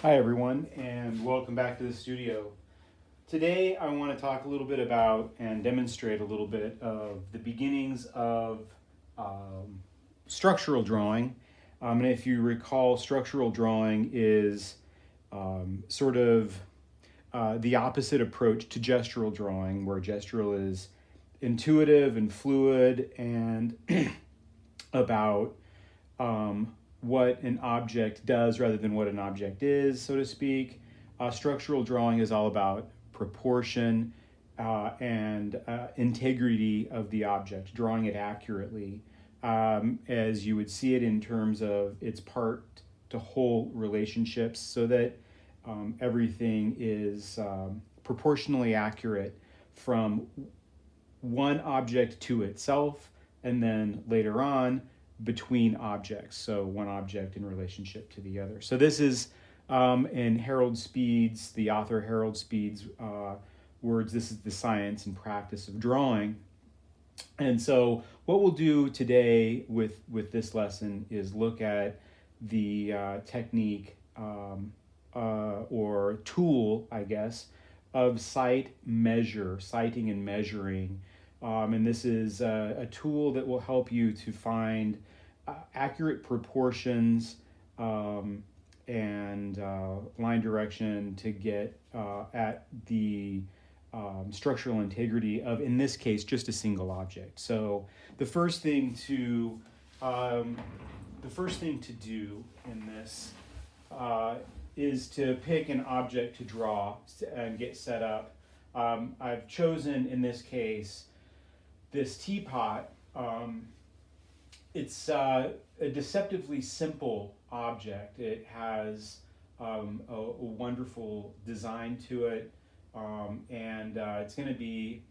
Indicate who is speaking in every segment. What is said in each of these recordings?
Speaker 1: Hi everyone, and welcome back to the studio. Today I want to talk a little bit about and demonstrate a little bit of the beginnings of um, structural drawing. And if you recall, structural drawing is sort of the opposite approach to gestural drawing, where gestural is intuitive and fluid and about what an object does rather than what an object is, so to speak. Structural drawing is all about proportion and integrity of the object, drawing it accurately, as you would see it in terms of its part to whole relationships, so that everything is proportionally accurate from one object to itself, and then later on between objects. So one object in relationship to the other. So this is in Harold Speed's, the author Harold Speed's words, this is the science and practice of drawing. And so what we'll do today with this lesson is look at the technique or tool, I guess, of sighting and measuring. And this is a tool that will help you to find accurate proportions and line direction to get at the structural integrity of, in this case, just a single object. So the first thing to do in this is to pick an object to draw and get set up. I've chosen, in this case, this teapot. It's a deceptively simple object. It has a wonderful design to it, and it's going to be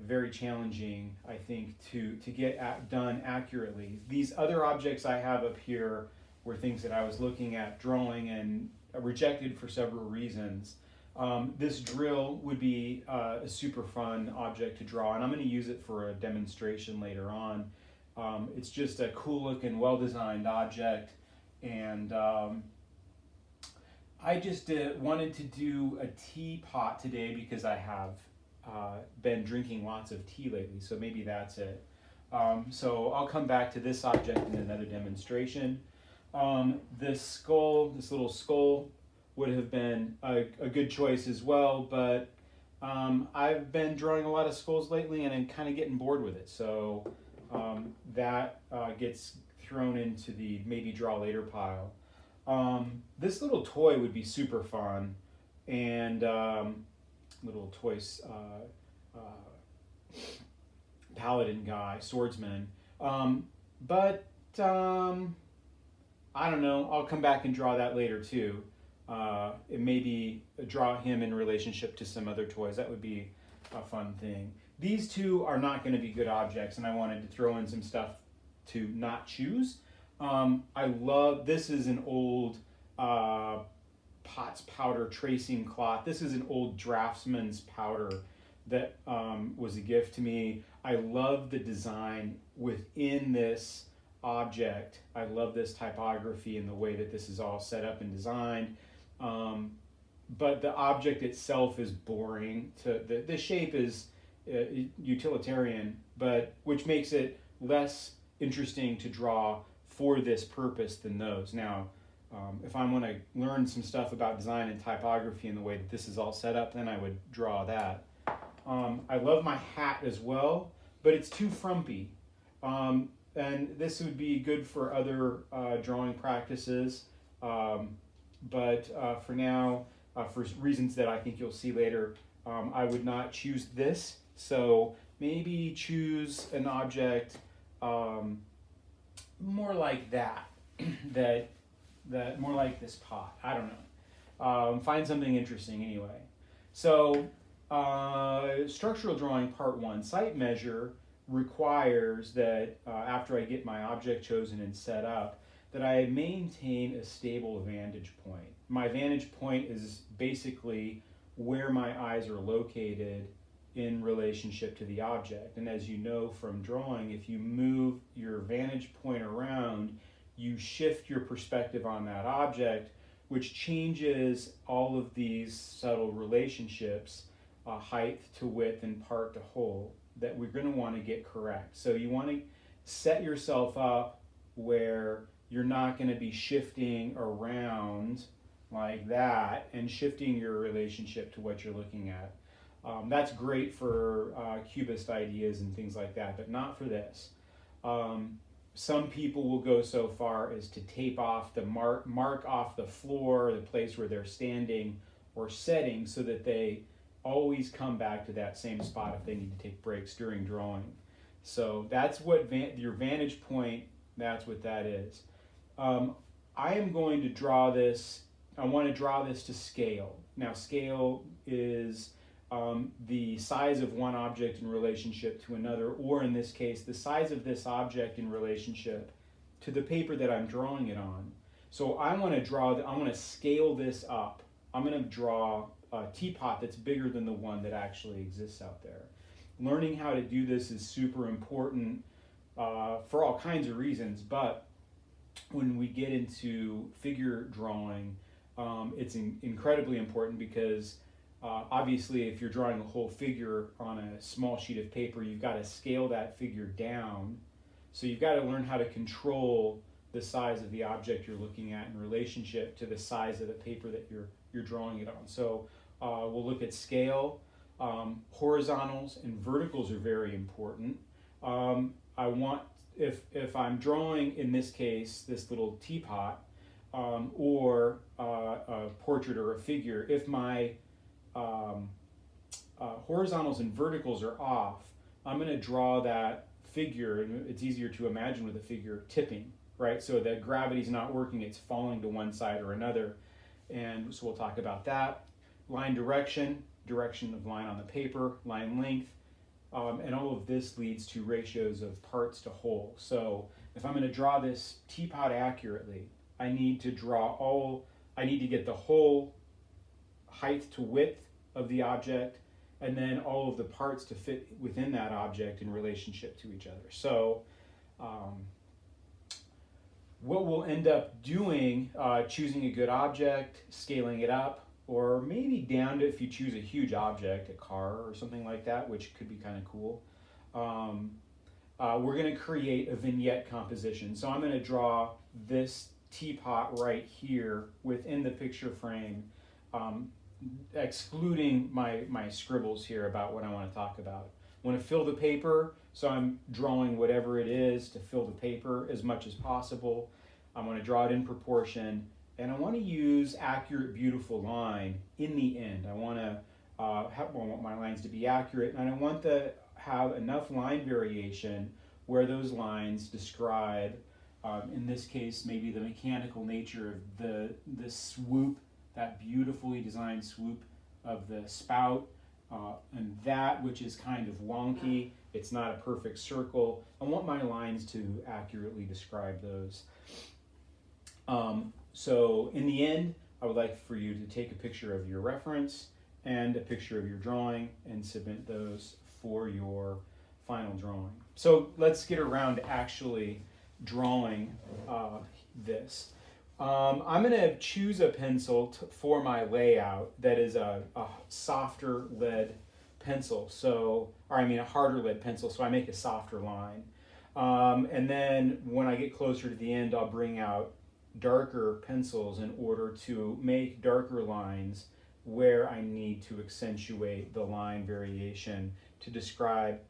Speaker 1: very challenging, I think, to get done accurately. These other objects I have up here were things that I was looking at drawing and rejected for several reasons. This drill would be a super fun object to draw, and I'm going to use it for a demonstration later on. It's just a cool looking, well designed object, and I just wanted to do a teapot today because I have been drinking lots of tea lately, so maybe that's it. So I'll come back to this object in another demonstration. This little skull, would have been a good choice as well, but I've been drawing a lot of skulls lately and I'm kind of getting bored with it, so that gets thrown into the maybe draw later pile. This little toy would be super fun, and little toy paladin guy, swordsman, but I don't know, I'll come back and draw that later too. It maybe draw him in relationship to some other toys. That would be a fun thing. These two are not going to be good objects, and I wanted to throw in some stuff to not choose. I love, this is an old Potts powder tracing cloth. This is an old Draftsman's powder that was a gift to me. I love the design within this object. I love this typography and the way that this is all set up and designed. But the object itself is boring. The shape is utilitarian, but which makes it less interesting to draw for this purpose than those. Now, if I want to learn some stuff about design and typography and the way that this is all set up, then I would draw that. I love my hat as well, but it's too frumpy. And this would be good for other drawing practices. But for now, for reasons that I think you'll see later, I would not choose this. So maybe choose an object more like that, that more like this pot. I don't know. Find something interesting anyway. So structural drawing part one, sight measure requires that after I get my object chosen and set up, that I maintain a stable vantage point. My vantage point is basically where my eyes are located in relationship to the object. And as you know from drawing, if you move your vantage point around, you shift your perspective on that object, which changes all of these subtle relationships, height to width and part to whole, that we're going to want to get correct. So you want to set yourself up where you're not going to be shifting around like that and shifting your relationship to what you're looking at. That's great for cubist ideas and things like that, but not for this. Some people will go so far as to tape off the mark off the floor, the place where they're standing or setting, so that they always come back to that same spot if they need to take breaks during drawing. So that's what your vantage point, that's what that is. I am going to draw this, I want to draw this to scale. Now scale is the size of one object in relationship to another, or in this case, the size of this object in relationship to the paper that I'm drawing it on. So I want to scale this up. I'm going to draw a teapot that's bigger than the one that actually exists out there. Learning how to do this is super important for all kinds of reasons, but when we get into figure drawing, it's incredibly important because obviously if you're drawing a whole figure on a small sheet of paper, you've got to scale that figure down. So you've got to learn how to control the size of the object you're looking at in relationship to the size of the paper that you're drawing it on. So we'll look at scale. Horizontals and verticals are very important. I want, if I'm drawing, in this case, this little teapot, or a portrait or a figure, if my horizontals and verticals are off, I'm going to draw that figure, and it's easier to imagine with a figure tipping, right? So that gravity's not working, it's falling to one side or another. And so we'll talk about that. Line direction, direction of line on the paper, line length, and all of this leads to ratios of parts to whole. So if I'm going to draw this teapot accurately, I need to get the whole height to width of the object, and then all of the parts to fit within that object in relationship to each other. So what we'll end up doing, choosing a good object, scaling it up, or maybe down to, if you choose a huge object, a car or something like that, which could be kind of cool. We're going to create a vignette composition. So I'm going to draw this teapot right here within the picture frame, excluding my scribbles here about what I want to talk about. I want to fill the paper, so I'm drawing whatever it is to fill the paper as much as possible. I want to draw it in proportion, and I want to use accurate, beautiful line in the end. I want my lines to be accurate, and I want to have enough line variation where those lines describe, in this case, maybe the mechanical nature of the swoop, that beautifully designed swoop of the spout, and that which is kind of wonky. It's not a perfect circle. I want my lines to accurately describe those. So in the end, I would like for you to take a picture of your reference and a picture of your drawing and submit those for your final drawing. So let's get around to actually drawing this. I'm going to choose a pencil for my layout that is a softer lead pencil, a harder lead pencil, so I make a softer line. And then when I get closer to the end, I'll bring out darker pencils in order to make darker lines where I need to accentuate the line variation to describe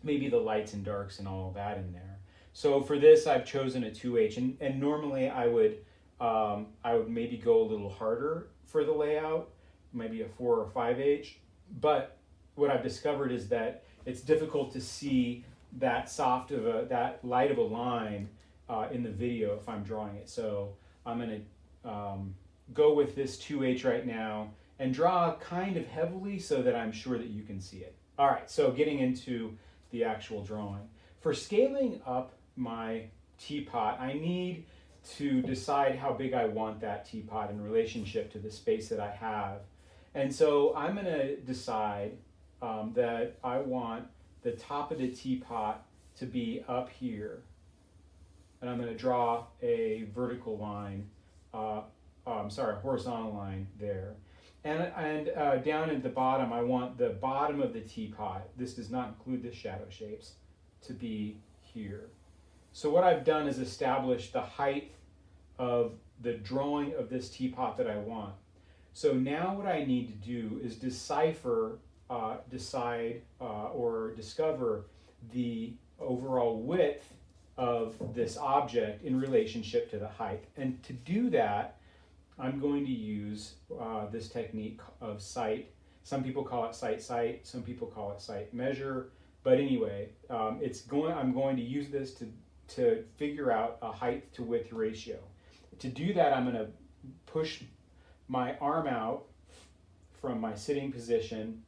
Speaker 1: maybe the lights and darks and all of that in there. So for this, I've chosen a 2H, and normally I would maybe go a little harder for the layout, maybe a 4 or 5H. But what I've discovered is that it's difficult to see that that light of a line in the video if I'm drawing it. So I'm going to go with this 2H right now and draw kind of heavily so that I'm sure that you can see it. All right, so getting into the actual drawing. For scaling up my teapot, I need to decide how big I want that teapot in relationship to the space that I have. And so I'm going to decide that I want the top of the teapot to be up here. And I'm going to draw a vertical line horizontal line there. And down at the bottom, I want the bottom of the teapot, this does not include the shadow shapes, to be here. So what I've done is establish the height of the drawing of this teapot that I want. So now what I need to do is decipher, or discover the overall width of this object in relationship to the height. And to do that, I'm going to use this technique of sight. Some people call it sight, some people call it sight measure. But anyway, I'm going to use this to figure out a height to width ratio. To do that, I'm going to push my arm out from my sitting position,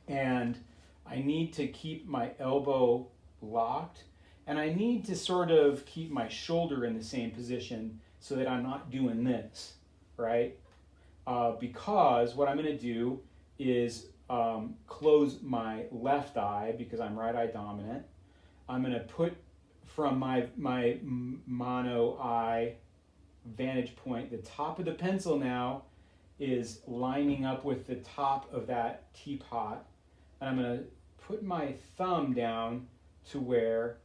Speaker 1: and I need to keep my elbow locked, and I need to sort of keep my shoulder in the same position so that I'm not doing this, right? Because what I'm going to do is close my left eye because I'm right eye dominant. I'm going to put from my mono eye vantage point, the top of the pencil now is lining up with the top of that teapot. And I'm going to put my thumb down to where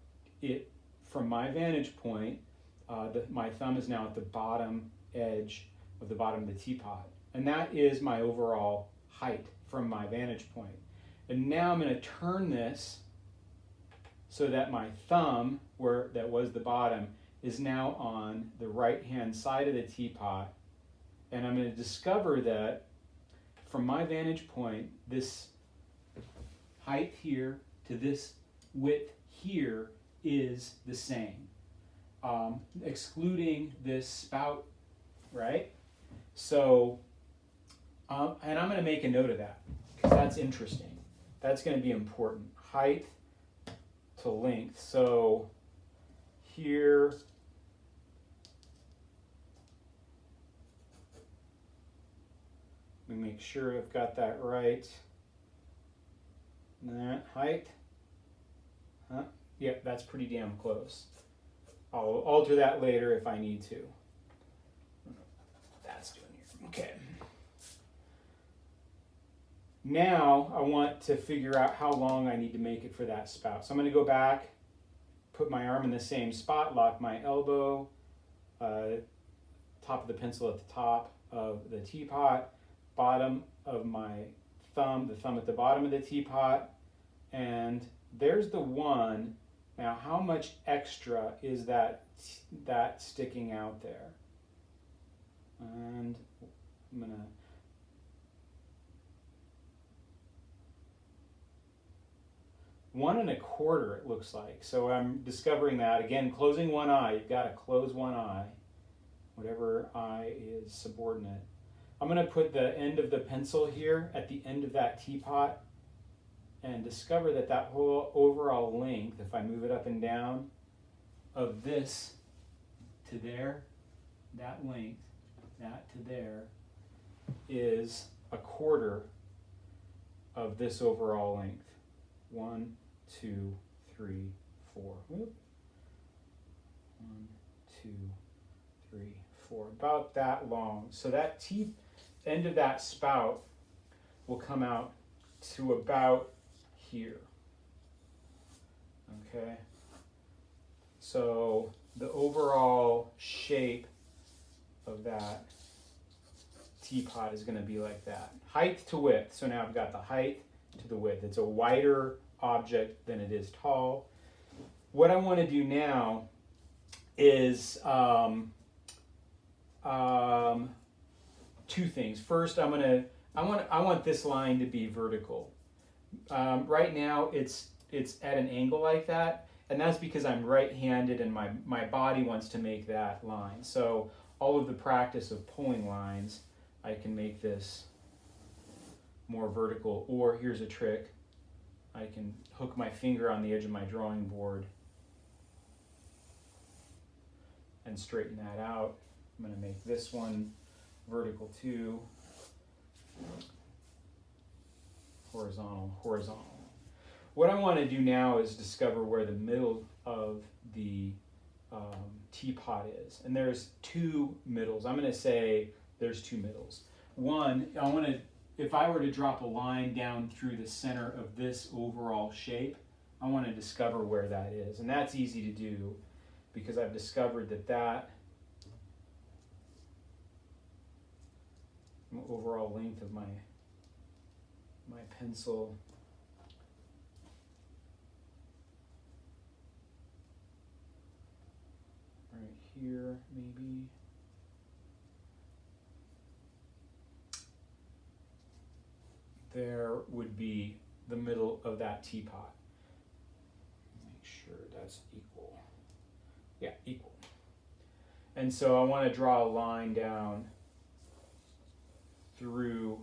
Speaker 1: it, from my vantage point, my thumb is now at the bottom edge of the bottom of the teapot. And that is my overall height from my vantage point. And now I'm going to turn this so that my thumb, where that was the bottom, is now on the right-hand side of the teapot. And I'm going to discover that from my vantage point, this height here to this width here is the same, excluding this spout, right? So, and I'm going to make a note of that because that's interesting. That's going to be important. Height to length. So here, let me make sure I've got that right. That height. Huh? Yep, that's pretty damn close. I'll alter that later if I need to. That's doing here. Okay. Now I want to figure out how long I need to make it for that spout. So I'm going to go back, put my arm in the same spot, lock my elbow, top of the pencil at the top of the teapot, bottom of my thumb, the thumb at the bottom of the teapot, and there's the one. Now, how much extra is that sticking out there? And I'm gonna One and a quarter, it looks like. So I'm discovering that. Again, closing one eye. You've got to close one eye. Whatever eye is subordinate. I'm going to put the end of the pencil here at the end of that teapot and discover that that whole overall length, if I move it up and down, of this to there, that length, that to there, is a quarter of this overall length. 1, 2, 3, 4. Whoop. 1, 2, 3, 4. About that long. So that end of that spout will come out to about here. Okay. So the overall shape of that teapot is going to be like that. Height to width. So now I've got the height to the width. It's a wider object than it is tall. What I want to do now is two things. First, I want this line to be vertical. Right now, it's at an angle like that, and that's because I'm right-handed and my body wants to make that line. So all of the practice of pulling lines, I can make this more vertical. Or here's a trick. I can hook my finger on the edge of my drawing board and straighten that out. I'm going to make this one vertical too. Horizontal, horizontal. What I want to do now is discover where the middle of the teapot is. And there's two middles. I'm going to say there's two middles. One, if I were to drop a line down through the center of this overall shape, I want to discover where that is. And that's easy to do because I've discovered that overall length of my pencil right here, maybe. There would be the middle of that teapot. Make sure that's equal. Yeah, equal. And so I want to draw a line down through.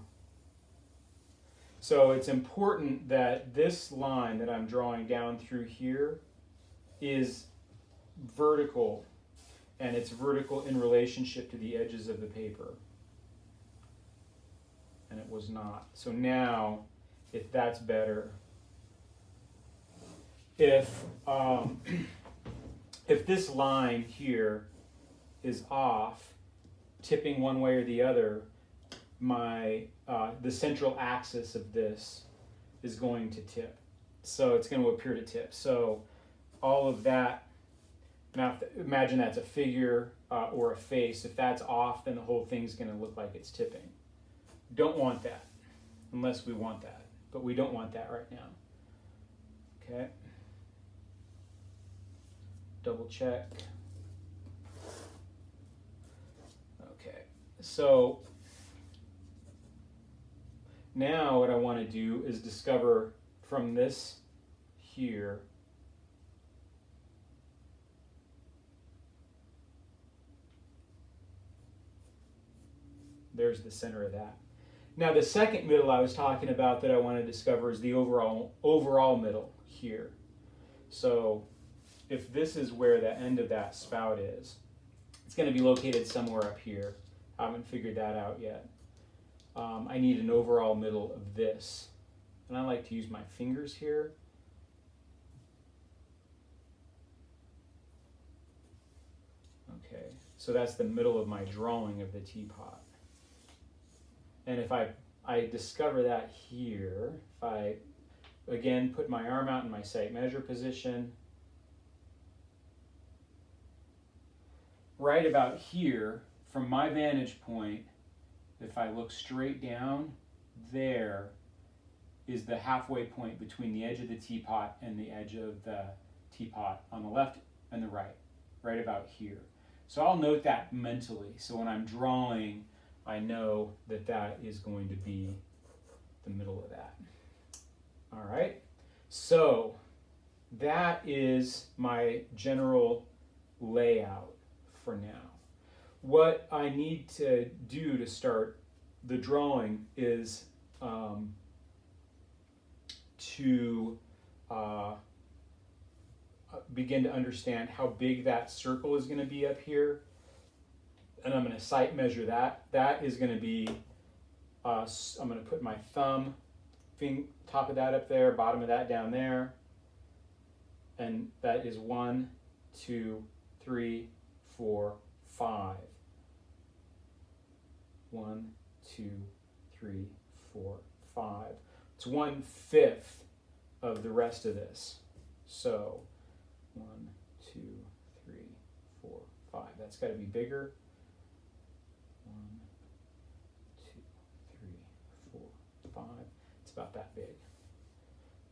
Speaker 1: So it's important that this line that I'm drawing down through here is vertical, and it's vertical in relationship to the edges of the paper. And it was not. So now, if that's better, if this line here is off, tipping one way or the other, the central axis of this is going to tip. So it's going to appear to tip. So all of that, now imagine that's a figure or a face. If that's off, then the whole thing's going to look like it's tipping. Don't want that, unless we want that. But we don't want that right now. Okay. Double check. Okay. So now what I want to do is discover from this here there's the center of that. Now the second middle I was talking about that I want to discover is the overall middle here. So if this is where the end of that spout is, it's going to be located somewhere up here. I haven't figured that out yet. I need an overall middle of this. And I like to use my fingers here. Okay, so that's the middle of my drawing of the teapot. And if I discover that here, if I, again, put my arm out in my sight measure position, right about here, from my vantage point, if I look straight down, there is the halfway point between the edge of the teapot and the edge of the teapot on the left and the right about here. So I'll note that mentally. So when I'm drawing, I know that that is going to be the middle of that. All right, so that is my general layout for now. What I need to do to start the drawing is to begin to understand how big that circle is going to be up here. And I'm going to sight measure that. That is going to be, I'm going to put my thumb, top of that up there, bottom of that down there. And that is 1, 2, 3, 4, 5. 1, 2, 3, 4, 5. It's 1/5 of the rest of this. So 1, 2, 3, 4, 5. That's got to be bigger. 1, 2, 3, 4, 5. It's about that big.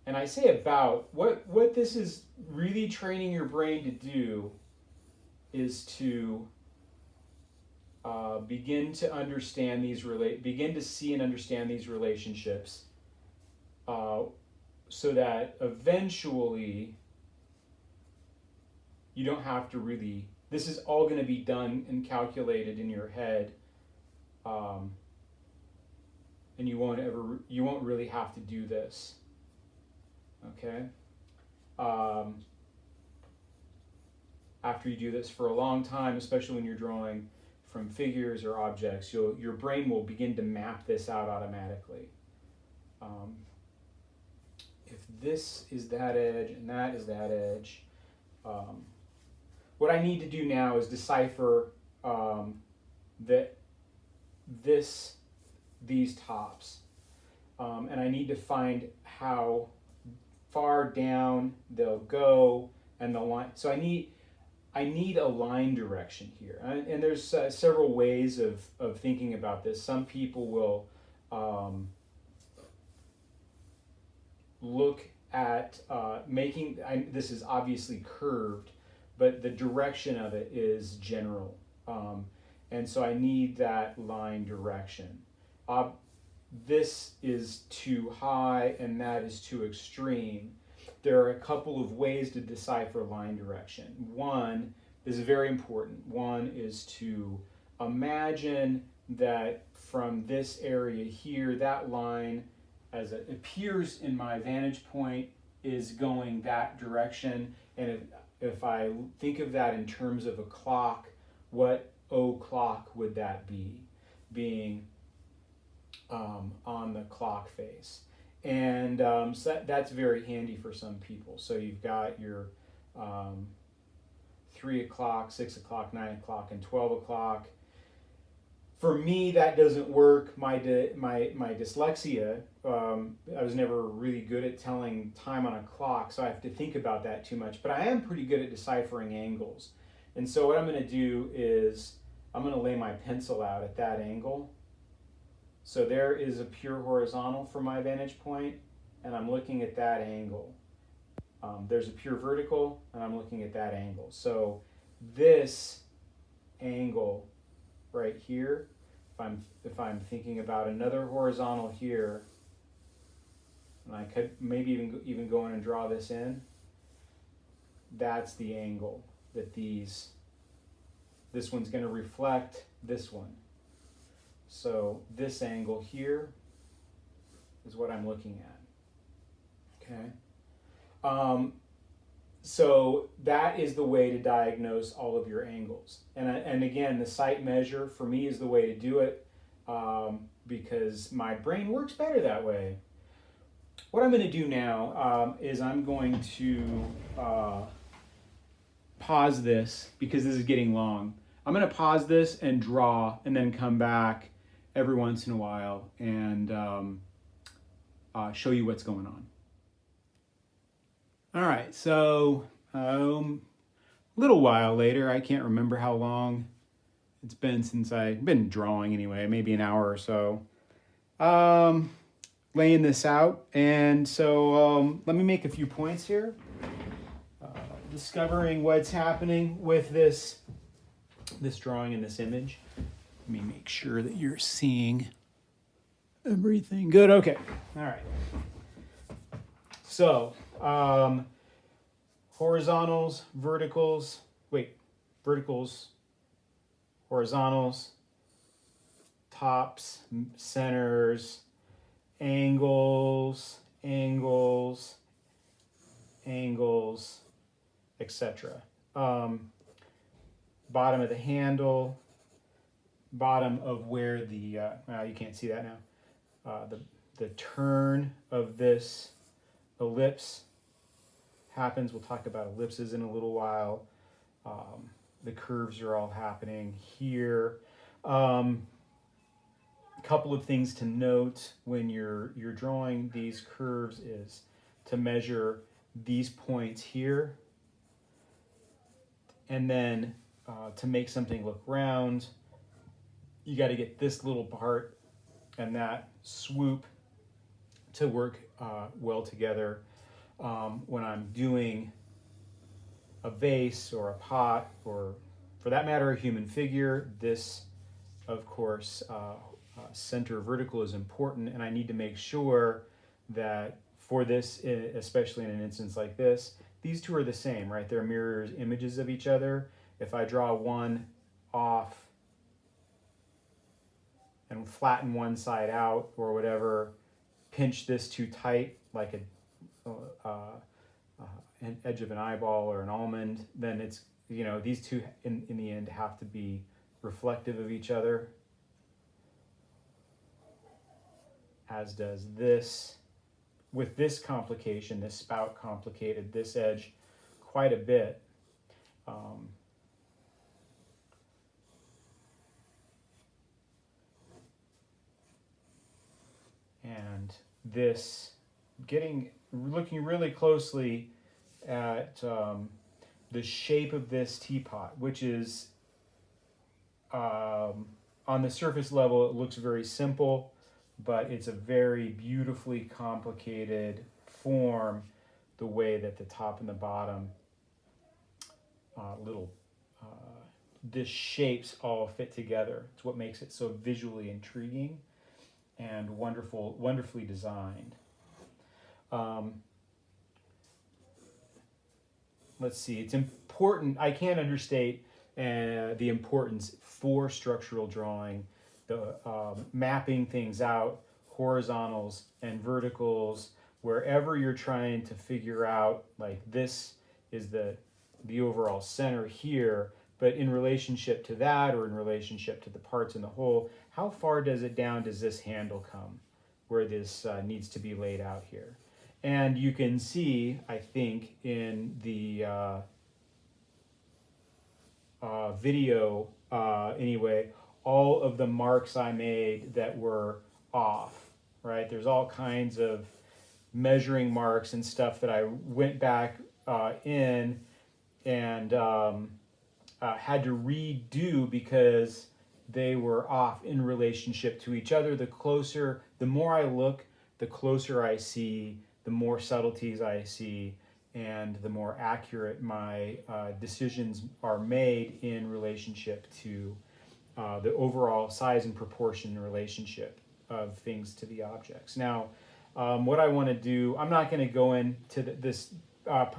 Speaker 1: And I say about, what this is really training your brain to do is to begin to understand these begin to see and understand these relationships, so that eventually you don't have to really. This is all going to be done and calculated in your head, and you won't really have to do this. Okay. After you do this for a long time, especially when you're drawing from figures or objects, your brain will begin to map this out automatically. If this is that edge and that is that edge, what I need to do now is decipher that these tops, and I need to find how far down they'll go and the line. So I need a line direction here, and there's several ways of thinking about this. Some people will look at this is obviously curved, but the direction of it is general. And so I need that line direction. This is too high and that is too extreme. There are a couple of ways to decipher line direction. One, this is very important. One is to imagine that from this area here, that line, as it appears in my vantage point, is going that direction. And if I think of that in terms of a clock, what o'clock would that be? Being on the clock face. And so that's very handy for some people. So you've got your 3 o'clock, 6 o'clock, 9 o'clock, and 12 o'clock. For me, that doesn't work. My dyslexia, I was never really good at telling time on a clock, so I have to think about that too much. But I am pretty good at deciphering angles. And so what I'm going to do is I'm going to lay my pencil out at that angle. So there is a pure horizontal from my vantage point, and I'm looking at that angle. There's a pure vertical, and I'm looking at that angle. So this angle right here, if I'm thinking about another horizontal here, and I could maybe even go in and draw this in, that's the angle that this one's going to reflect this one. So this angle here is what I'm looking at. Okay. So that is the way to diagnose all of your angles. And again, the sight measure for me is the way to do it because my brain works better that way. What I'm going to do now is I'm going to pause this because this is getting long. I'm going to pause this and draw and then come back every once in a while and show you what's going on. All right, so a little while later, I can't remember how long it's been since I've been drawing anyway, maybe an hour or so, laying this out. And so let me make a few points here. Discovering what's happening with this drawing and this image. Let me make sure that you're seeing everything good. Okay, all right. So, horizontals, verticals, horizontals, tops, centers, angles, etc. Bottom of the handle, bottom of where the, you can't see that now, the turn of this ellipse happens. We'll talk about ellipses in a little while. The curves are all happening here. A couple of things to note when you're drawing these curves is to measure these points here, and then to make something look round, you got to get this little part and that swoop to work well together. When I'm doing a vase or a pot, or for that matter, a human figure, this, of course, center vertical is important, and I need to make sure that for this, especially in an instance like this, these two are the same, right? They're mirror images of each other. If I draw one off and flatten one side out or whatever, pinch this too tight, like an edge of an eyeball or an almond, then it's, these two in the end have to be reflective of each other, as does this. With this complication, this spout complicated this edge quite a bit. this, looking really closely at the shape of this teapot, which is on the surface level, it looks very simple, but it's a very beautifully complicated form, the way that the top and the bottom little the shapes all fit together. It's what makes it so visually intriguing and wonderfully designed. Let's see, it's important, I can't understate the importance for structural drawing, the mapping things out, horizontals and verticals, wherever you're trying to figure out, like this is the overall center here, but in relationship to that, or in relationship to the parts in the whole, how far does this handle come, where this needs to be laid out here. And you can see, I think, in the video, anyway, all of the marks I made that were off, right? There's all kinds of measuring marks and stuff that I went back in and had to redo because they were off in relationship to each other. The more I look, the closer I see, the more subtleties I see, and the more accurate my decisions are made in relationship to the overall size and proportion relationship of things to the objects. Now, what I want to do, I'm not going to go into this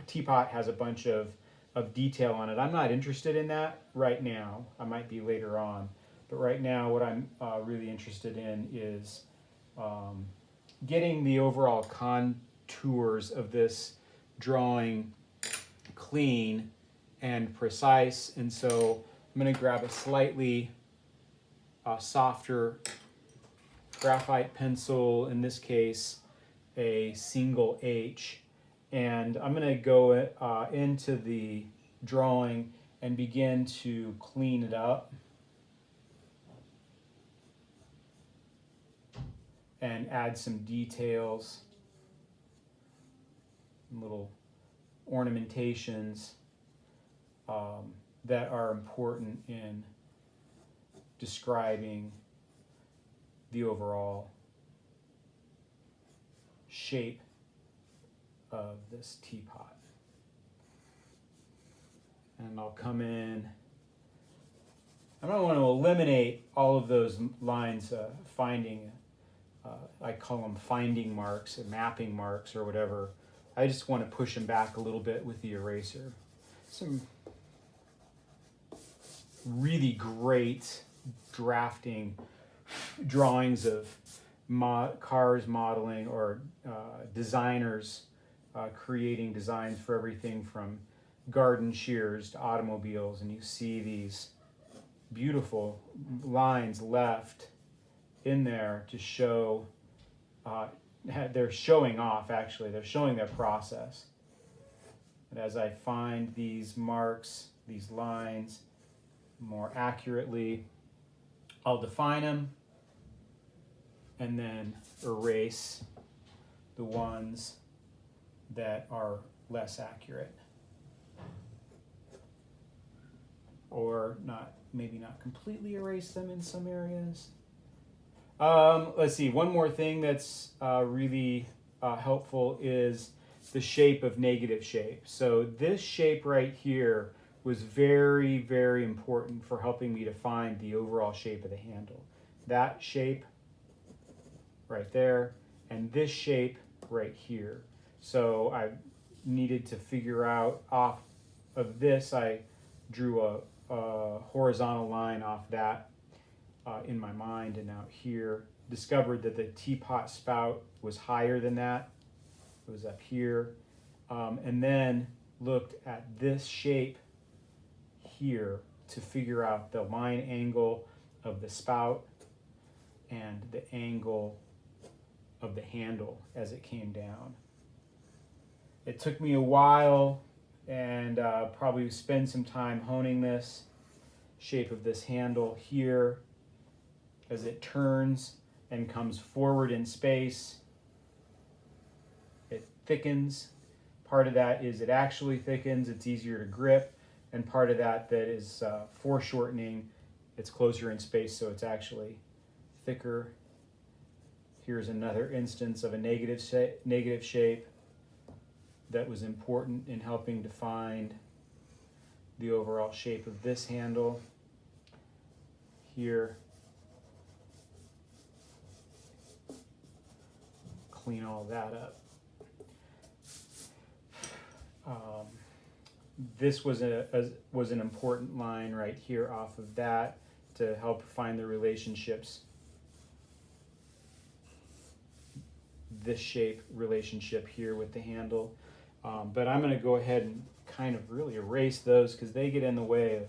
Speaker 1: teapot has a bunch of detail on it. I'm not interested in that right now. I might be later on. But right now, what I'm really interested in is getting the overall contours of this drawing clean and precise. And so I'm going to grab a slightly softer graphite pencil, in this case a single H, and I'm going to go into the drawing and begin to clean it up and add some details, little ornamentations that are important in describing the overall shape of this teapot. And I'll come in. I don't want to eliminate all of those lines, finding, I call them finding marks or mapping marks or whatever. I just want to push them back a little bit with the eraser. Some really great drafting drawings of cars modeling, or designers creating designs for everything from garden shears to automobiles, and you see these beautiful lines left in there to show, they're showing off, actually, they're showing their process. And as I find these marks, these lines more accurately, I'll define them and then erase the ones that are less accurate, or maybe not completely erase them in some areas. Let's see, one more thing that's really helpful is the shape of negative shape. So this shape right here was very, very important for helping me to find the overall shape of the handle. That shape right there, and this shape right here. So I needed to figure out, off of this, I drew a horizontal line off that in my mind, and out here discovered that the teapot spout was higher than that. It was up here, and then looked at this shape here to figure out the line angle of the spout and the angle of the handle as it came down. It took me a while, and probably spend some time honing this shape of this handle here as it turns and comes forward in space. thickens. Part of that is it actually thickens, it's easier to grip, and part of that is foreshortening. It's closer in space, so it's actually thicker. Here's another instance of a negative shape that was important in helping define the overall shape of this handle. Here, clean all that up. This was an important line right here off of that to help find the relationships. This shape relationship here with the handle. But I'm going to go ahead and kind of really erase those because they get in the way of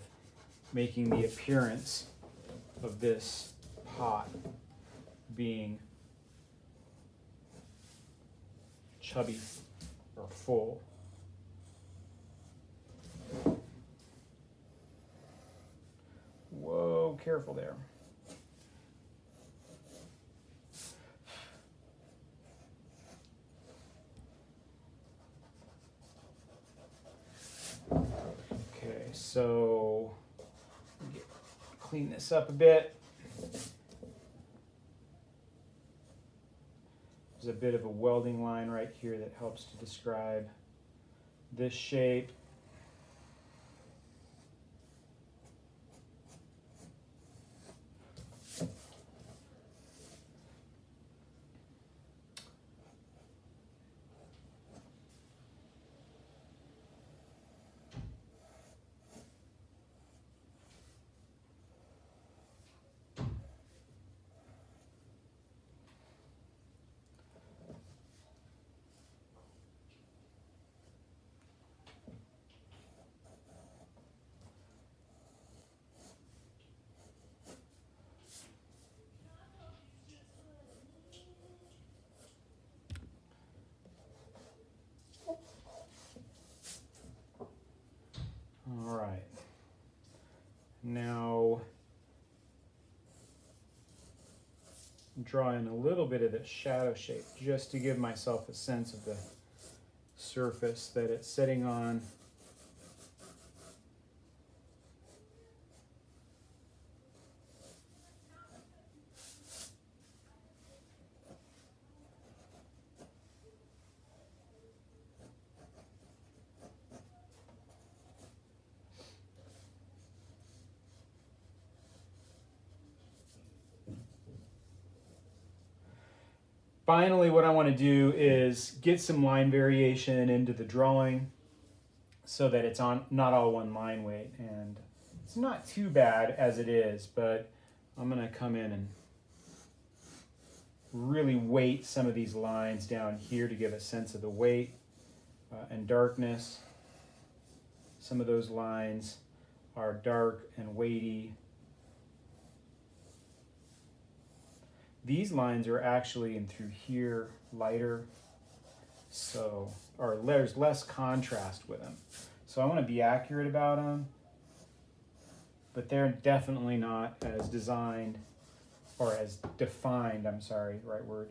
Speaker 1: making the appearance of this pot being chubby or full. Whoa, careful there. Okay, so clean this up a bit. There's a bit of a welding line right here that helps to describe this shape. All right. Now, I'm drawing a little bit of the shadow shape just to give myself a sense of the surface that it's sitting on. Finally, what I want to do is get some line variation into the drawing so that it's not all one line weight. And it's not too bad as it is, but I'm going to come in and really weight some of these lines down here to give a sense of the weight and darkness. Some of those lines are dark and weighty. These lines are actually in through here lighter, or there's less contrast with them. So I want to be accurate about them, but they're definitely not as designed or as defined, I'm sorry, right word,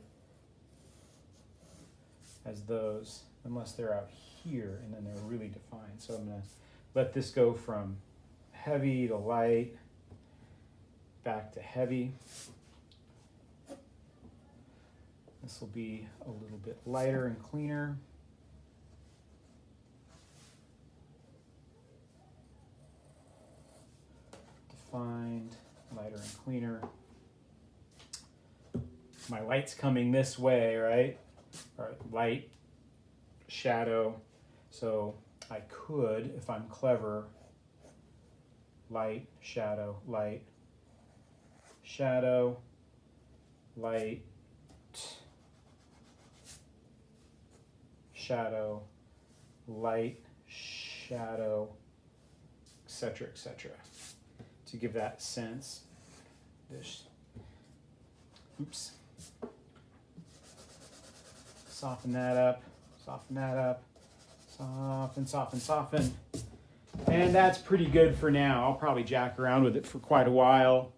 Speaker 1: as those, unless they're out here and then they're really defined. So I'm going to let this go from heavy to light, back to heavy. This will be a little bit lighter and cleaner. Defined, lighter and cleaner. My light's coming this way, right? All right, light, shadow. So I could, if I'm clever, light, shadow, light, shadow, light, shadow, light, shadow, etc., etc. To give that sense. Oops. Soften that up, soften that up, soften, soften, soften. And that's pretty good for now. I'll probably jack around with it for quite a while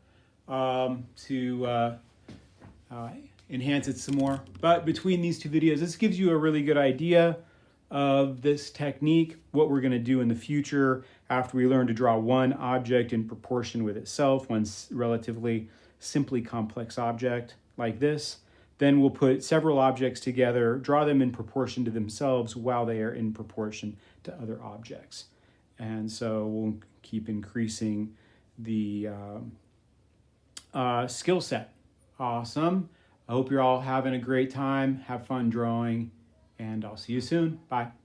Speaker 1: enhance it some more. But between these two videos, this gives you a really good idea of this technique, what we're going to do in the future after we learn to draw one object in proportion with itself, one relatively simply complex object like this. Then we'll put several objects together, draw them in proportion to themselves while they are in proportion to other objects. And so we'll keep increasing the skill set. Awesome. I hope you're all having a great time. Have fun drawing, and I'll see you soon. Bye.